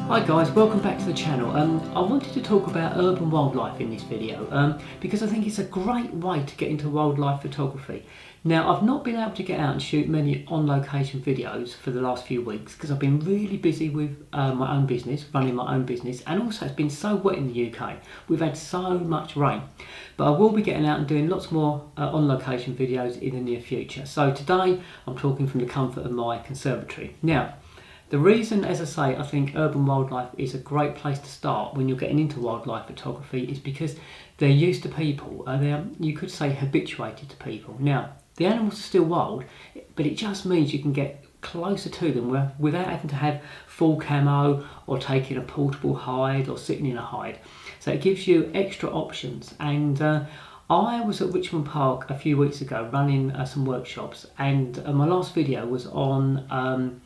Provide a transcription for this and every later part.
Hi guys, welcome back to the channel. I wanted to talk about urban wildlife in this video because I think it's a great way to get into wildlife photography. Now, I've not been able to get out and shoot many on-location videos for the last few weeks because I've been really busy with my own business, running my own business, and also it's been so wet in the UK. We've had so much rain. But I will be getting out and doing lots more on-location videos in the near future. So today, I'm talking from the comfort of my conservatory. Now, the reason, as I say, I think urban wildlife is a great place to start when you're getting into wildlife photography is because they're used to people. They're, you could say, habituated to people. Now, the animals are still wild, but it just means you can get closer to them without having to have full camo or taking a portable hide or sitting in a hide. So it gives you extra options. And I was at Richmond Park a few weeks ago running some workshops, and my last video was on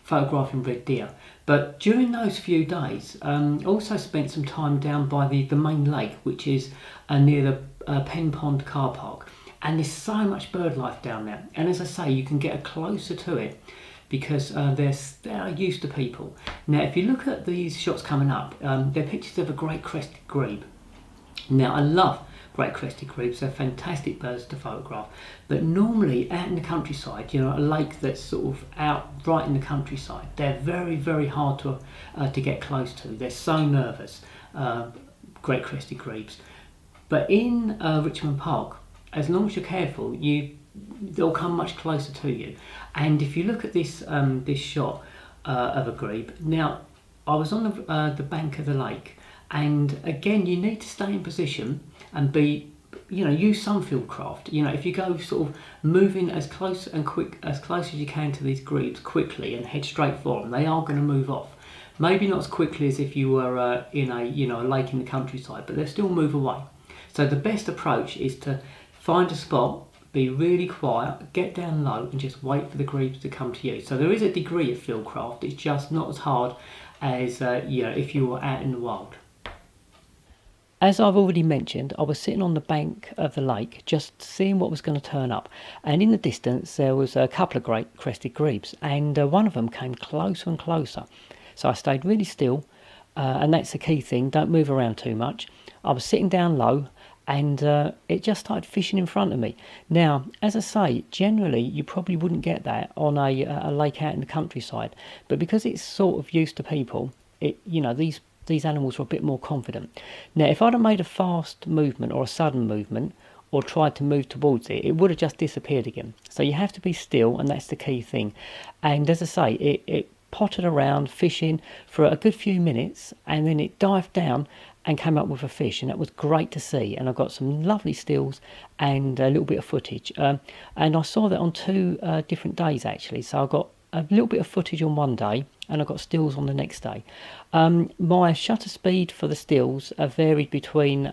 photographing red deer. But during those few days, I also spent some time down by the main lake, which is near the Pen Pond car park. And there's so much bird life down there. And as I say, you can get closer to it because they're used to people. Now, if you look at these shots coming up, they're pictures of a great crested grebe. Now, I love great crested grebes. They're fantastic birds to photograph. But normally out in the countryside, you know, a lake that's sort of out right in the countryside, they're very, very hard to get close to. They're so nervous, great crested grebes. But in Richmond Park, as long as you're careful, they'll come much closer to you. And if you look at this this shot of a grebe, now I was on the bank of the lake, and again you need to stay in position and use some field craft. You know, if you go sort of moving as close as you can to these grebes quickly and head straight for them, they are going to move off. Maybe not as quickly as if you were in a lake in the countryside, but they'll still move away. So the best approach is to find a spot, be really quiet, get down low and just wait for the grebes to come to you. So there is a degree of field craft, it's just not as hard as if you were out in the wild. As I've already mentioned, I was sitting on the bank of the lake just seeing what was going to turn up, and in the distance there was a couple of great crested grebes, and one of them came closer and closer. So I stayed really still, and that's the key thing, don't move around too much. I was sitting down low, and it just started fishing in front of me. Now, as I say, generally you probably wouldn't get that on a lake out in the countryside, but because it's sort of used to people, these animals are a bit more confident. Now, if I'd have made a fast movement or a sudden movement or tried to move towards it, it would have just disappeared again. So you have to be still, and that's the key thing. And as I say, it pottered around fishing for a good few minutes, and then it dived down and came up with a fish, and that was great to see. And I got some lovely stills and a little bit of footage. And I saw that on two different days actually. So I got a little bit of footage on one day, and I got stills on the next day. My shutter speed for the stills varied between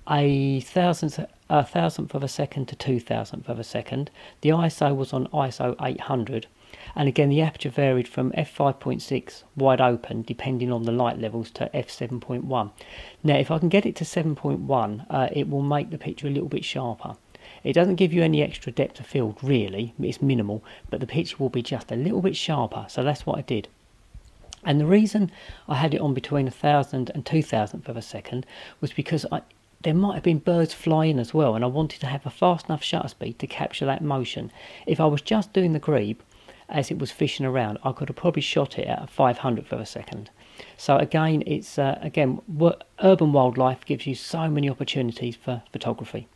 a thousandth of a second to 2,000th of a second. The ISO was on ISO 800. And again, the aperture varied from f5.6 wide open, depending on the light levels, to f7.1. Now, if I can get it to 7.1, it will make the picture a little bit sharper. It doesn't give you any extra depth of field, really. It's minimal, but the picture will be just a little bit sharper. So that's what I did. And the reason I had it on between 1,000 and 2,000th of a second was because there might have been birds flying as well, and I wanted to have a fast enough shutter speed to capture that motion. If I was just doing the grebe as it was fishing around, I could have probably shot it at a 500th of a second. So again, it's urban wildlife gives you so many opportunities for photography.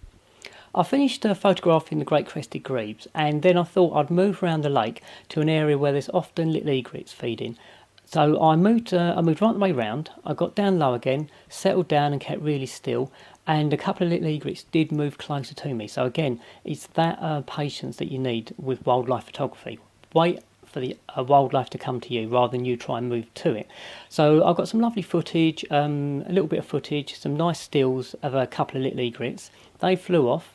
I finished photographing the great crested grebes, and then I thought I'd move around the lake to an area where there's often little egrets feeding. So I moved right the way round. I got down low again, settled down and kept really still, and a couple of little egrets did move closer to me. So again, it's that patience that you need with wildlife photography. Wait for the wildlife to come to you rather than you try and move to it. So I got some lovely footage, a little bit of footage, some nice stills of a couple of little egrets. They flew off,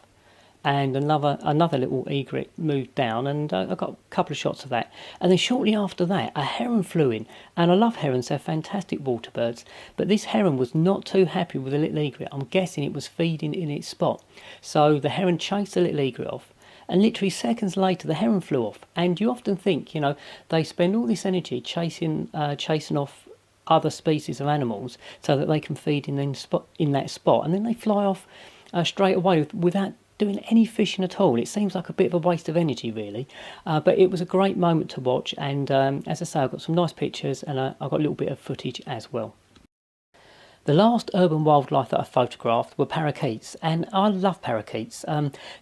and another little egret moved down, and I got a couple of shots of that. And then shortly after that, a heron flew in, and I love herons, they're fantastic water birds, but this heron was not too happy with the little egret. I'm guessing it was feeding in its spot. So the heron chased the little egret off, and literally seconds later the heron flew off. And you often think, they spend all this energy chasing off other species of animals so that they can feed in that spot, and then they fly off straight away without doing any fishing at all. It seems like a bit of a waste of energy, really, but it was a great moment to watch, and as I say, I've got some nice pictures, and I've got a little bit of footage as well. The last urban wildlife that I photographed were parakeets, and I love parakeets.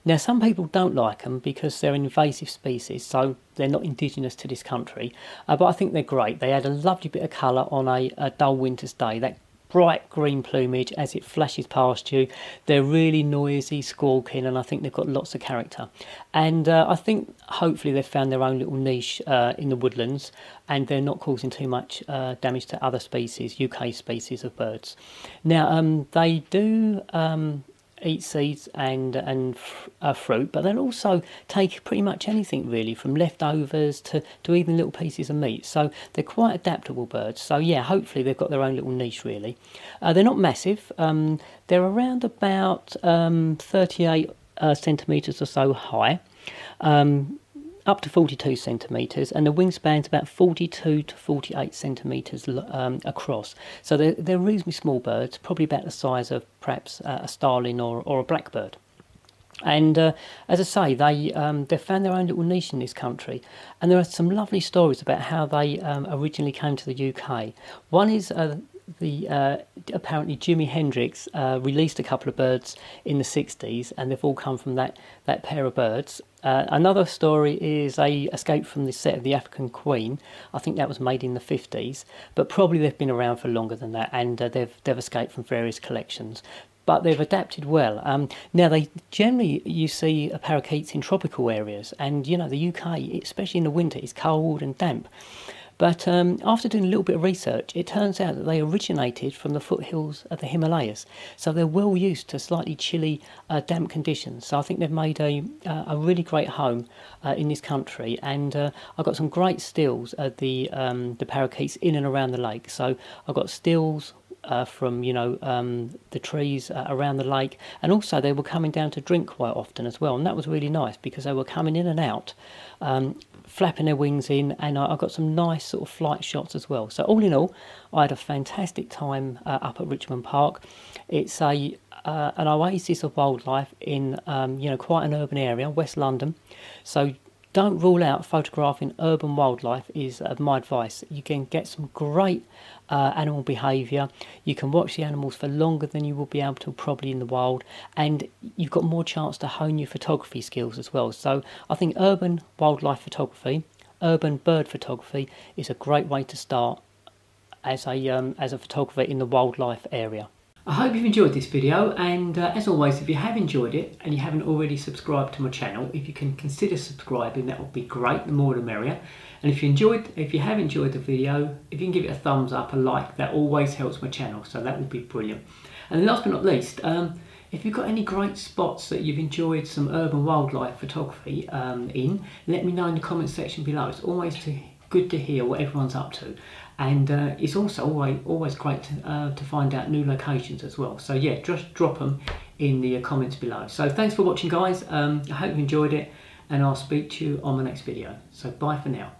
Now, some people don't like them because they're an invasive species, so they're not indigenous to this country, but I think they're great. They add a lovely bit of colour on a dull winter's day. That bright green plumage as it flashes past you. They're really noisy, squawking, and I think they've got lots of character. And I think hopefully they've found their own little niche in the woodlands, and they're not causing too much damage to other species, UK species of birds. Now, they do eat seeds and fruit, but they'll also take pretty much anything really, from leftovers to even little pieces of meat. So they're quite adaptable birds. So yeah, hopefully they've got their own little niche really. They're not massive. They're around about 38 centimetres or so high, up to 42 centimetres, and the wingspan's about 42 to 48 centimetres across. So they're reasonably small birds, probably about the size of perhaps a starling or a blackbird. And as I say, they've found their own little niche in this country, and there are some lovely stories about how they originally came to the UK. One is apparently Jimi Hendrix released a couple of birds in the 60s, and they've all come from that pair of birds. Another story is they escaped from the set of The African Queen. I think that was made in the 50s, but probably they've been around for longer than that, and they've escaped from various collections. But they've adapted well. Now, you see parakeets in tropical areas, and the UK, especially in the winter, is cold and damp. But after doing a little bit of research, it turns out that they originated from the foothills of the Himalayas. So they're well used to slightly chilly, damp conditions. So I think they've made a really great home in this country. And I've got some great stills of the parakeets in and around the lake. So I've got stills from the trees around the lake, and also they were coming down to drink quite often as well, and that was really nice because they were coming in and out, flapping their wings in, and I got some nice sort of flight shots as well. So all in all, I had a fantastic time up at Richmond Park. It's an oasis of wildlife in quite an urban area, West London. So don't rule out photographing urban wildlife is my advice. You can get some great animal behaviour. You can watch the animals for longer than you will be able to probably in the wild, and you've got more chance to hone your photography skills as well. So I think urban wildlife photography, urban bird photography is a great way to start as a photographer in the wildlife area. I hope you've enjoyed this video, and as always, if you have enjoyed it and you haven't already subscribed to my channel, if you can consider subscribing, that would be great. The more the merrier. And if you have enjoyed the video, if you can give it a thumbs up, a like, that always helps my channel, so that would be brilliant. And last but not least, if you've got any great spots that you've enjoyed some urban wildlife photography in, let me know in the comment section below. It's always good to hear what everyone's up to, and it's also always great to find out new locations as well. So yeah, just drop them in the comments below. So thanks for watching, guys. I hope you enjoyed it, and I'll speak to you on the next video. So bye for now.